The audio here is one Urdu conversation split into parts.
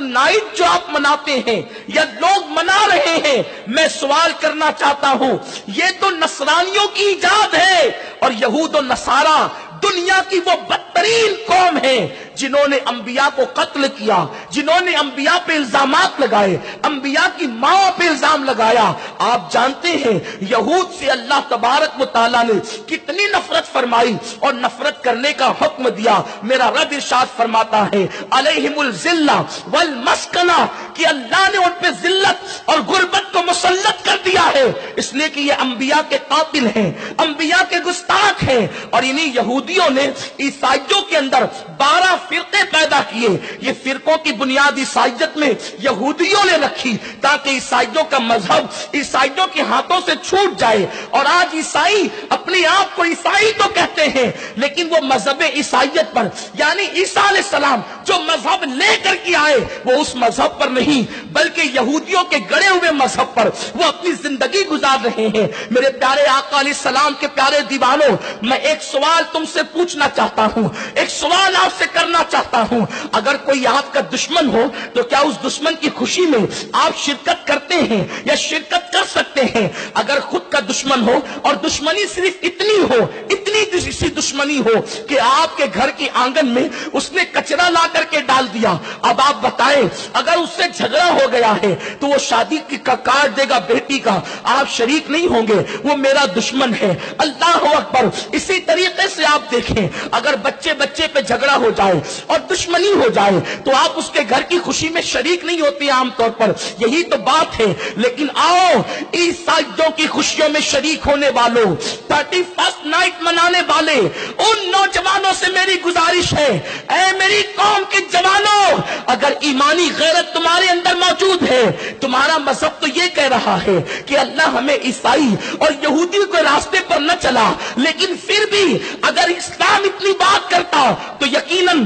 نائٹ جو آپ مناتے ہیں یا لوگ منا رہے ہیں، میں سوال کرنا چاہتا ہوں، یہ تو نصرانیوں کی ایجاد ہے، اور یہود و نصارہ دنیا کی وہ بدترین قوم ہے جنہوں نے انبیاء کو قتل کیا، جنہوں نے انبیاء پہ الزامات لگائے، انبیاء کی ماں پہ الزام لگایا۔ آپ جانتے ہیں یہود سے اللہ تبارک و تعالیٰ نے کتنی نفرت فرمائی اور نفرت کرنے کا حکم دیا۔ میرا رب ارشاد فرماتا ہے علیہم الذلہ والمسکنہ، کہ اللہ نے ان پہ ذلت اور غربت کو مسلط کر دیا ہے، اس لیے کہ یہ انبیاء کے قاتل ہیں، انبیاء کے گستاخ ہیں۔ اور انہی یہودیوں نے عیسائیوں کے اندر 12 فرقے پیدا کیے۔ یہ فرقوں کی بنیاد عیسائیت میں یہودیوں نے رکھی تاکہ عیسائیوں کا مذہب عیسائیوں کے ہاتھوں سے چھوٹ جائے۔ اور آج عیسائی اپنے آپ کو عیسائی تو کہتے ہیں، لیکن وہ مذہب عیسائیت پر، یعنی عیسیٰ علیہ السلام جو مذہب لے کر کے آئے وہ اس مذہب پر نہیں بلکہ یہودیوں کے گڑے ہوئے مذہب پر وہ اپنی زندگی گزار رہے ہیں۔ میرے پیارے آقا علیہ السلام کے پیارے دیوانوں، میں ایک سوال تم سے پوچھنا چاہتا ہوں، ایک سوال آپ سے کرنا چاہتا ہوں۔ اگر کوئی آپ کا دشمن ہو تو کیا اس دشمن کی خوشی میں آپ شرکت کرتے ہیں یا شرکت کر سکتے ہیں؟ اگر خود کا دشمن ہو اور دشمنی صرف اتنی ہو، اتنی سی دشمنی ہو کہ آپ کے گھر کے آنگن میں اس نے کچرا لا کر کے ڈال دیا، اب آپ بتائیں اگر اس سے جھگڑا ہو گیا ہے تو وہ شادی کا کارڈ دے گا بیٹی کا، آپ شریک نہیں ہوں گے، وہ میرا دشمن ہے۔ اللہ اکبر۔ اسی طریقے سے آپ دیکھیں اگر بچے پہ جھگڑا ہو جائے اور دشمنی ہو جائے تو آپ اس کے گھر کی خوشی میں شریک نہیں ہوتے عام طور پر، یہی تو بات ہے۔ لیکن آؤ عیسائیوں کی خوشیوں میں شریک ہونے والوں، 31 نائٹ منانے والے ان نوجوانوں سے میری گزارش ہے، اے میری قوم کے جوانوں، اگر ایمانی غیرت تمہارے اندر موجود ہے، تمہارا مذہب تو یہ کہہ رہا ہے کہ اللہ ہمیں عیسائی اور یہودی کے راستے پر نہ چلا، لیکن پھر بھی اگر اسلام اتنی بات کرتا تو یقیناً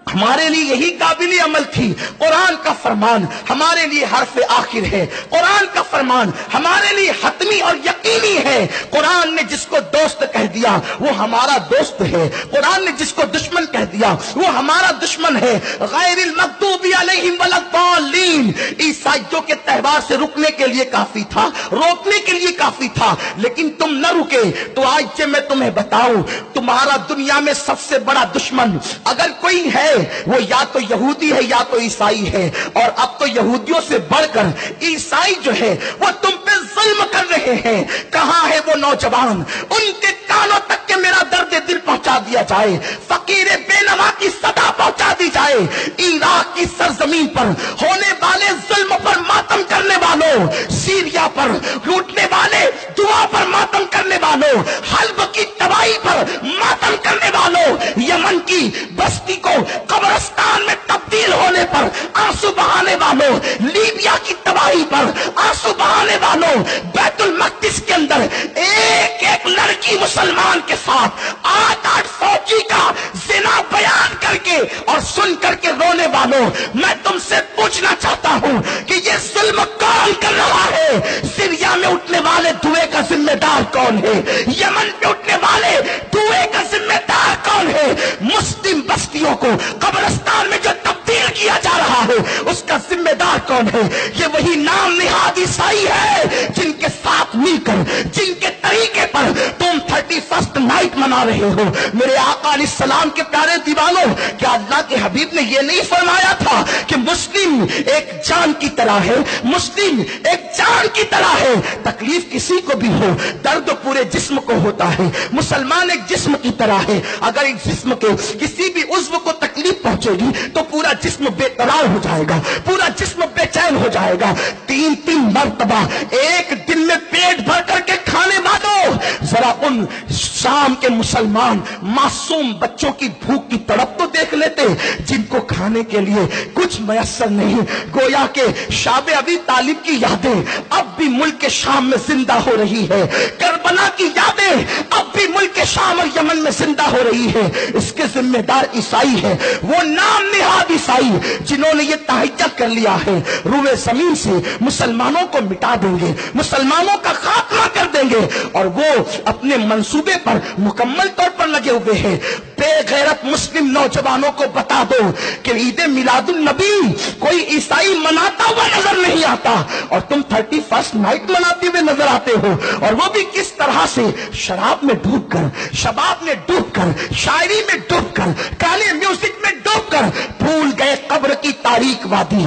ہمارے لیے یہی قابل عمل تھی۔ قرآن کا فرمان ہمارے لیے حرف آخر ہے، قرآن کا فرمان ہمارے لیے حتمی اور یقینی ہے۔ قرآن نے جس کو دوست کہہ دیا وہ ہمارا دوست ہے، قرآن نے جس کو دشمن کہہ دیا وہ ہمارا دشمن ہے۔ غیر المغضوب علیہم ولا الضالین، عیسائیوں کے تہوار سے رکنے کے لیے کافی تھا، روکنے کے لیے کافی تھا، لیکن تم نہ رکے۔ تو آج سے میں تمہیں بتاؤں، تمہارا دنیا میں سب سے بڑا دشمن اگر کوئی ہے وہ یا تو یہودی ہے یا تو عیسائی ہے، اور اب تو یہودیوں سے بڑھ کر عیسائی جو ہے وہ تم پہ ظلم کر رہے ہیں۔ کہاں ہے وہ نوجوان؟ ان کے کانوں تک کہ میرا درد دل پہنچا دیا جائے، فقیر بے نوا کی صدا پہنچا دی جائے۔ عراق کی سرزمین پر ہونے والے ظلم پر ماتم کرنے والوں، سیریا پر لوٹنے والے دعا پر ماتم کرنے والوں، حلب کی تباہی پر ماتم کرنے والوں، یمن کی بستی کو قبرستان میں تبدیل ہونے پر آنسو بہانے والوں، لیبیا کی تباہی پر آنسو بہانے والوں، بیت المقدس کے اندر ایک ایک لڑکی مسلمان کے ساتھ 8 فوجی کا زنا بیان کر کے اور سن کر کے رونے والوں، میں تم سے پوچھنا چاہتا ہوں کہ یہ ظلم کون کر رہا ہے؟ سیریا میں اٹھنے والے دھوئے کا ذمہ دار کون ہے؟ یمن پہ اٹھنے والے دھوئے کا ذمہ دار کون ہے؟ مسلم بستیوں کو قبرستان میں جو تبدیل کیا جا رہا ہے اس کا ذمہ دار کون ہے؟ یہ وہی نام نہاد عیسائی ہے جن کے ساتھ مل کر، جن کے طریقے پر تم 31 نائٹ منا رہے ہو۔ میرے آقا علیہ السلام کے پیارے دیوانوں، کیا اللہ کے حبیب نے یہ نہیں فرمایا تھا کہ مسلم ایک جان کی طرح ہے، مسلم ایک جان کی طرح ہے، تکلیف کسی کو بھی ہو، درد پورے جسم کو ہوتا ہے، مسلمان ایک جسم کی طرح ہے، اگر ایک جسم کے کسی بھی عضو کو تکلیف پہنچے گی تو پورا جسم بے قرار ہو جائے گا، پورا جسم بے چین ہو جائے گا۔ 3 مرتبہ ایک دن میں پیٹ بھر کر کے کھانے والوں، ذرا ان شام کے مسلمان معصوم بچوں کی بھوک کی تڑپ تو دیکھ لیتے جن کو کھانے کے لیے کچھ میسر نہیں۔ گویا کہ شاب ابی طالب کی یادیں اب بھی ملک شام میں زندہ ہو رہی ہے، کربلا کی یادیں اب بھی ملک شام اور یمن میں زندہ ہو رہی ہے۔ اس کے ذمہ دار عیسائی ہے، وہ نام نہاد عیسائی جنہوں نے یہ تہیہ کر لیا ہے روئے زمین سے مسلمانوں کو مٹا دیں گے، مسلمانوں کا خاتمہ کر دیں گے، اور وہ اپنے اپنے منصوبے پر مکمل طور پر لگے ہوئے ہیں۔ بے غیرت مسلم نوجوانوں کو بتا دو کہ عید میلاد النبی کوئی عیسائی مناتا ہوا نظر نہیں آتا، اور تم 31 نائٹ مناتے ہوئے نظر آتے ہو، اور وہ بھی کس طرح سے؟ شراب میں ڈوب کر، شباب میں ڈوب کر، شاعری میں ڈوب کر، کالے میوزک میں ڈوب کر، بھول گئے قبر کی تاریخ وادی۔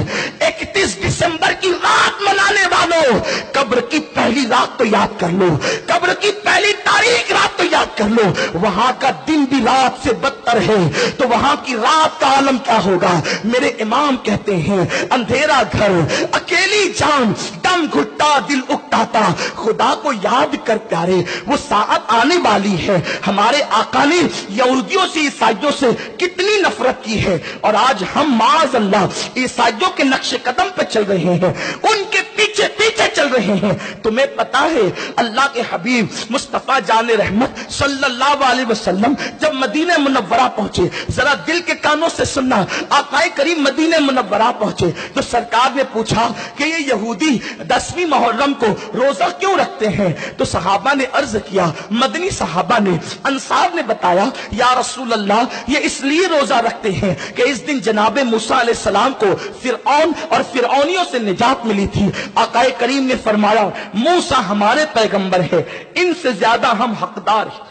31 دسمبر کی رات منانے والوں، قبر کی پہلی رات تو یاد کر لو، قبر کی پہلی تاریخ رات تو یاد کر لو۔ وہاں کا دن بھی رات سے بدتر ہے، تو وہاں کی رات کا عالم کیا ہوگا؟ میرے امام کہتے ہیں اندھیرا گھر، اکیلی جان، دم گھٹتا دل اکتاتا، خدا کو یاد کر پیارے، وہ ساعت آنے والی ہے۔ ہمارے آقا نے یہودیوں سے عیسائیوں سے کتنی نفرت کی ہے، اور آج ہم معاذ اللہ عیسائیوں کے نقش قدم پہ چل رہے ہیں، ان کے پیچھے پیچھے چل رہے ہیں۔ تمہیں پتا ہے اللہ کے حبیب مصطفیٰ جان رحمت صلی اللہ علیہ وسلم جب مدینہ منورہ پہنچے، ذرا دل کے کانوں سے سننا، آقا کریم مدینہ منورہ پہنچے تو سرکار نے پوچھا کہ یہ یہودی 10ویں محرم کو روزہ کیوں رکھتے ہیں؟ تو صحابہ نے عرض کیا، مدنی صحابہ نے، انصار نے بتایا، یا رسول اللہ یہ اس لیے روزہ رکھتے ہیں کہ اس دن جناب موسیٰ علیہ السلام کو فرعون اور فرعونیوں سے نجات ملی تھی۔ آقا کریم نے فرمایا موسیٰ ہمارے پیغمبر ہے، ان سے زیادہ ہم حقدار ہیں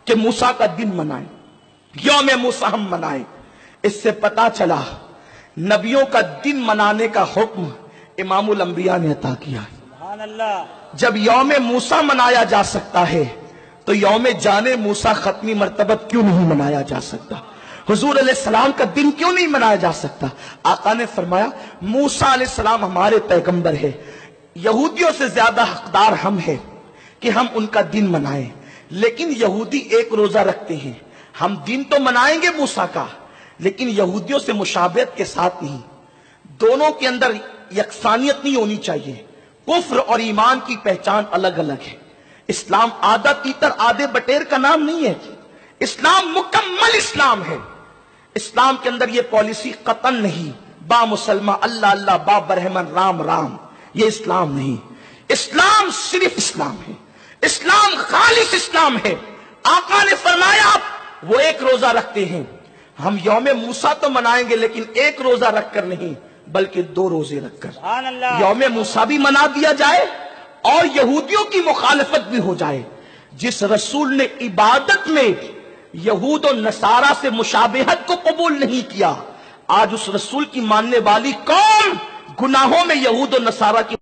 کہ موسیٰ کا دن منائیں، یوم موسیٰ ہم منائیں۔ اس سے پتا چلا نبیوں کا دن منانے کا حکم امام الانبیاء نے عطا کیا ہے۔ سبحان اللہ۔ جب یوم موسیٰ منایا جا سکتا ہے تو یوم جان موسیٰ ختمی مرتبہ کیوں نہیں منایا جا سکتا؟ حضور علیہ السلام کا دن کیوں نہیں منایا جا سکتا؟ آقا نے فرمایا موسیٰ علیہ السلام ہمارے پیغمبر ہے، یہودیوں سے زیادہ حقدار ہم ہیں کہ ہم ان کا دن منائیں، لیکن یہودی ایک روزہ رکھتے ہیں، ہم دن تو منائیں گے موسیٰ کا، لیکن یہودیوں سے مشابہت کے ساتھ نہیں، دونوں کے اندر یکسانیت نہیں ہونی چاہیے، کفر اور ایمان کی پہچان الگ الگ ہے۔ اسلام آدھا تیتر آدھے بٹیر کا نام نہیں ہے، اسلام مکمل اسلام ہے۔ اسلام کے اندر یہ پالیسی قطعاً نہیں با مسلمہ اللہ اللہ با برہمن رام رام، یہ اسلام نہیں۔ اسلام صرف اسلام ہے، اسلام خالص اسلام ہے۔ آقا نے فرمایا وہ ایک روزہ رکھتے ہیں، ہم یوم موسیٰ تو منائیں گے لیکن ایک روزہ رکھ کر نہیں بلکہ 2 روزے رکھ کر۔ سبحان اللہ۔ یوم موسیٰ بھی منا دیا جائے اور یہودیوں کی مخالفت بھی ہو جائے۔ جس رسول نے عبادت میں یہود و نصارہ سے مشابہت کو قبول نہیں کیا، آج اس رسول کی ماننے والی قوم گناہوں میں یہود و نصارہ کی